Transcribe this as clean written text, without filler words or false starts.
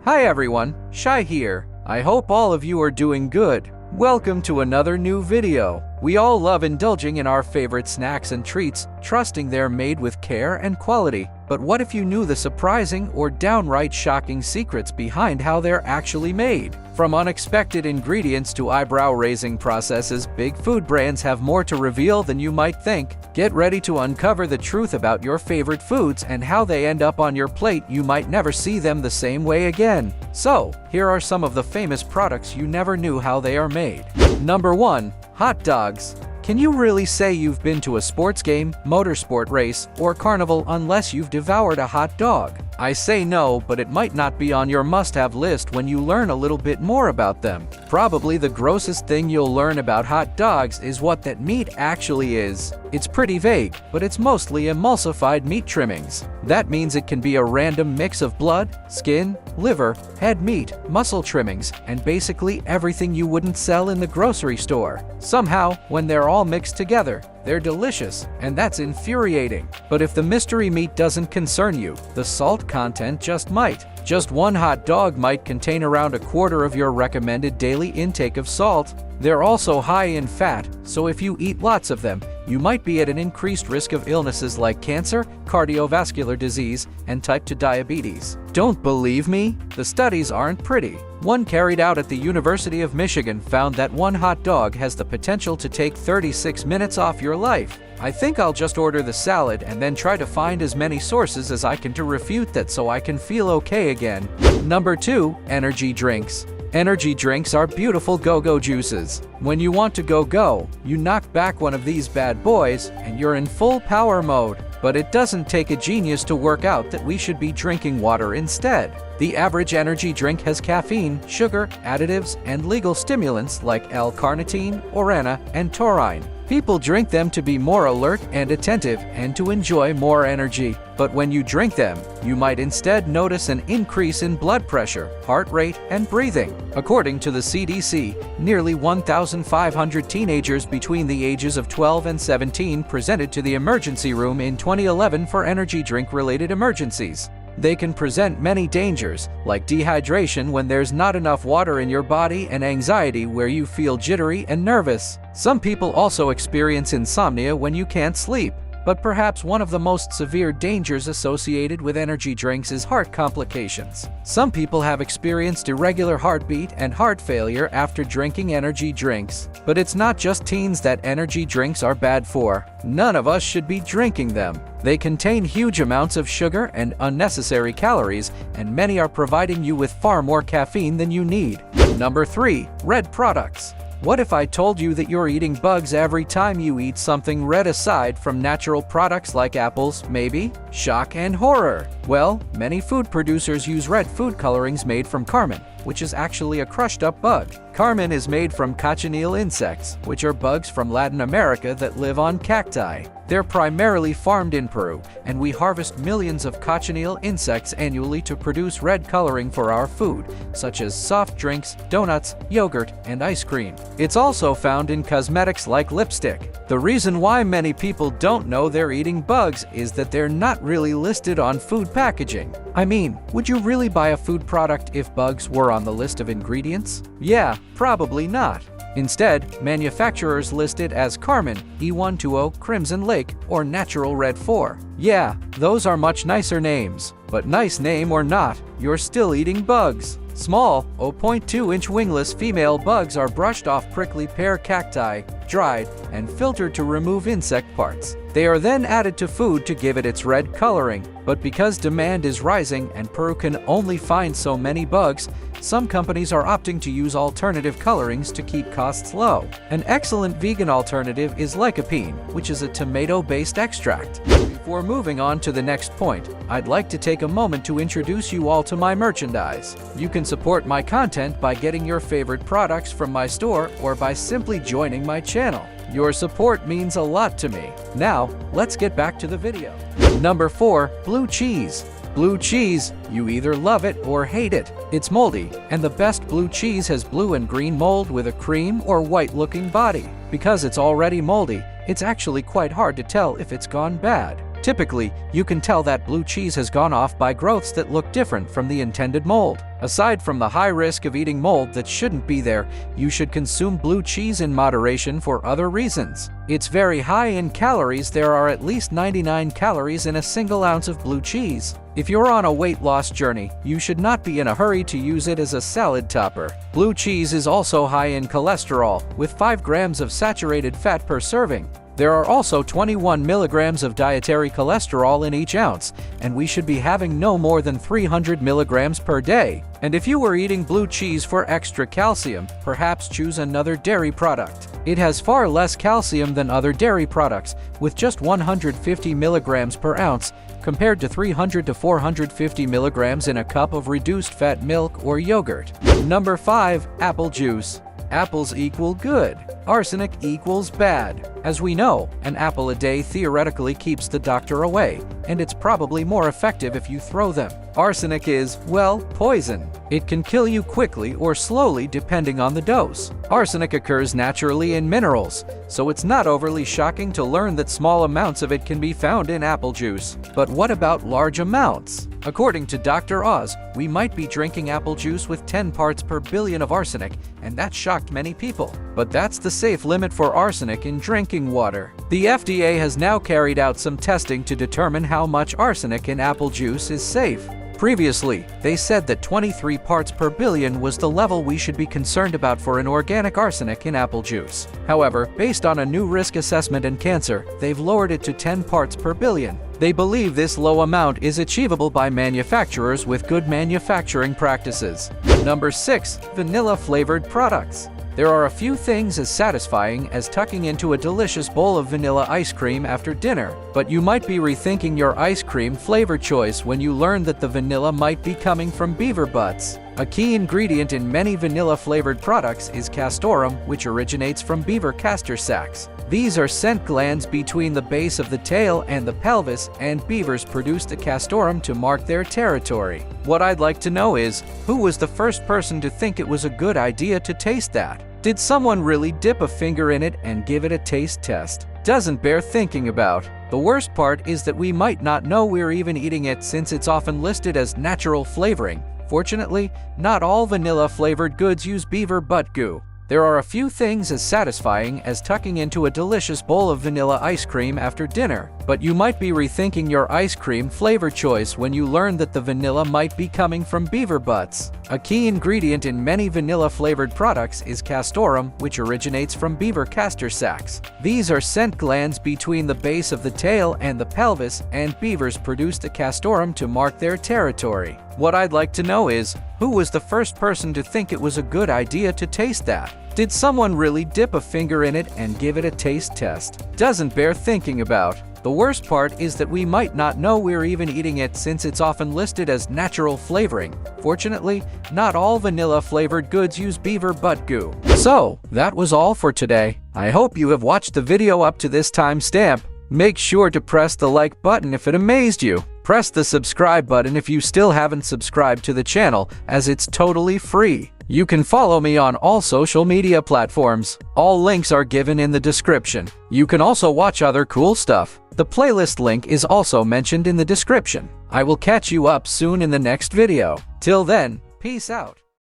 Hi everyone, Shai here. I hope all of you are doing good. Welcome to another new video. We all love indulging in our favorite snacks and treats, trusting they're made with care and quality. But what if you knew the surprising or downright shocking secrets behind how they're actually made? From unexpected ingredients to eyebrow-raising processes, big food brands have more to reveal than you might think. Get ready to uncover the truth about your favorite foods and how they end up on your plate. You might never see them the same way again. So, here are some of the famous products you never knew how they are made. Number 1. Hot dogs. Can you really say you've been to a sports game, motorsport race, or carnival unless you've devoured a hot dog? I say no, but it might not be on your must-have list when you learn a little bit more about them. Probably the grossest thing you'll learn about hot dogs is what that meat actually is. It's pretty vague, but it's mostly emulsified meat trimmings. That means it can be a random mix of blood, skin, liver, head meat, muscle trimmings, and basically everything you wouldn't sell in the grocery store. Somehow, when they're all mixed together, they're delicious, and that's infuriating. But if the mystery meat doesn't concern you, the salt content just might. Just one hot dog might contain around a quarter of your recommended daily intake of salt. They're also high in fat, so if you eat lots of them, you might be at an increased risk of illnesses like cancer, cardiovascular disease, and type 2 diabetes. Don't believe me? The studies aren't pretty. One carried out at the University of Michigan found that one hot dog has the potential to take 36 minutes off your life. I think I'll just order the salad and then try to find as many sources as I can to refute that so I can feel okay again. Number 2. Energy drinks. Energy drinks are beautiful go-go juices. When you want to go, you knock back one of these bad boys and you're in full power mode. But it doesn't take a genius to work out that we should be drinking water instead. The average energy drink has caffeine, sugar, additives, and legal stimulants like L-carnitine, orana, and taurine. People drink them to be more alert and attentive and to enjoy more energy. But when you drink them, you might instead notice an increase in blood pressure, heart rate, and breathing. According to the CDC, nearly 1,500 teenagers between the ages of 12 and 17 presented to the emergency room in 2011 for energy drink-related emergencies. They can present many dangers, like dehydration when there's not enough water in your body and anxiety where you feel jittery and nervous. Some people also experience insomnia when you can't sleep. But perhaps one of the most severe dangers associated with energy drinks is heart complications. Some people have experienced irregular heartbeat and heart failure after drinking energy drinks. But it's not just teens that energy drinks are bad for. None of us should be drinking them. They contain huge amounts of sugar and unnecessary calories, and many are providing you with far more caffeine than you need. Number 3. Red products. What if I told you that you're eating bugs every time you eat something red aside from natural products like apples, maybe? Shock and horror! Well, many food producers use red food colorings made from carmine, which is actually a crushed-up bug. Carmine is made from cochineal insects, which are bugs from Latin America that live on cacti. They're primarily farmed in Peru, and we harvest millions of cochineal insects annually to produce red coloring for our food, such as soft drinks, donuts, yogurt, and ice cream. It's also found in cosmetics like lipstick. The reason why many people don't know they're eating bugs is that they're not really listed on food packaging. I mean, would you really buy a food product if bugs were on the list of ingredients? Yeah, probably not. Instead, manufacturers list it as Carmine, E120, Crimson Lake, or Natural Red 4. Yeah, those are much nicer names. But nice name or not, you're still eating bugs. Small, 0.2-inch wingless female bugs are brushed off prickly pear cacti, dried, and filtered to remove insect parts. They are then added to food to give it its red coloring. But because demand is rising and Peru can only find so many bugs, some companies are opting to use alternative colorings to keep costs low. An excellent vegan alternative is lycopene, which is a tomato-based extract. Before moving on to the next point, I'd like to take a moment to introduce you all to my merchandise. You can support my content by getting your favorite products from my store or by simply joining my channel. Your support means a lot to me. Now, let's get back to the video. Number 4. Blue cheese. Blue cheese, you either love it or hate it. It's moldy, and the best blue cheese has blue and green mold with a cream or white-looking body. Because it's already moldy, it's actually quite hard to tell if it's gone bad. Typically, you can tell that blue cheese has gone off by growths that look different from the intended mold. Aside from the high risk of eating mold that shouldn't be there, you should consume blue cheese in moderation for other reasons. It's very high in calories. There are at least 99 calories in a single ounce of blue cheese. If you're on a weight loss journey, you should not be in a hurry to use it as a salad topper. Blue cheese is also high in cholesterol, with 5 grams of saturated fat per serving. There are also 21 milligrams of dietary cholesterol in each ounce, and we should be having no more than 300 milligrams per day. And if you were eating blue cheese for extra calcium, perhaps choose another dairy product. It has far less calcium than other dairy products, with just 150 milligrams per ounce, compared to 300 to 450 milligrams in a cup of reduced fat milk or yogurt. Number 5. Apple juice. Apples equal good. Arsenic equals bad. As we know, an apple a day theoretically keeps the doctor away, and it's probably more effective if you throw them. Arsenic is, well, poison. It can kill you quickly or slowly depending on the dose. Arsenic occurs naturally in minerals, so it's not overly shocking to learn that small amounts of it can be found in apple juice. But what about large amounts? According to Dr. Oz, we might be drinking apple juice with 10 parts per billion of arsenic, and that shocked many people. But that's the safe limit for arsenic in drinking water. The FDA has now carried out some testing to determine how much arsenic in apple juice is safe. Previously, they said that 23 parts per billion was the level we should be concerned about for an organic arsenic in apple juice. However, based on a new risk assessment in cancer, they've lowered it to 10 parts per billion. They believe this low amount is achievable by manufacturers with good manufacturing practices. Number 6. Vanilla-flavored products. There are a few things as satisfying as tucking into a delicious bowl of vanilla ice cream after dinner, but you might be rethinking your ice cream flavor choice when you learn that the vanilla might be coming from beaver butts. A key ingredient in many vanilla-flavored products is castoreum, which originates from beaver castor sacs. These are scent glands between the base of the tail and the pelvis, and beavers produce the castoreum to mark their territory. What I'd like to know is, who was the first person to think it was a good idea to taste that? Did someone really dip a finger in it and give it a taste test? Doesn't bear thinking about. The worst part is that we might not know we're even eating it since it's often listed as natural flavoring. Fortunately, not all vanilla-flavored goods use beaver butt goo. There are a few things as satisfying as tucking into a delicious bowl of vanilla ice cream after dinner, but you might be rethinking your ice cream flavor choice when you learn that the vanilla might be coming from beaver butts. A key ingredient in many vanilla-flavored products is castoreum, which originates from beaver castor sacs. These are scent glands between the base of the tail and the pelvis, and beavers produce the castoreum to mark their territory. What I'd like to know is, who was the first person to think it was a good idea to taste that? Did someone really dip a finger in it and give it a taste test? Doesn't bear thinking about. The worst part is that we might not know we're even eating it since it's often listed as natural flavoring. Fortunately, not all vanilla-flavored goods use beaver butt goo. So, that was all for today. I hope you have watched the video up to this timestamp. Make sure to press the like button if it amazed you. Press the subscribe button if you still haven't subscribed to the channel, as it's totally free. You can follow me on all social media platforms. All links are given in the description. You can also watch other cool stuff. The playlist link is also mentioned in the description. I will catch you up soon in the next video. Till then, peace out.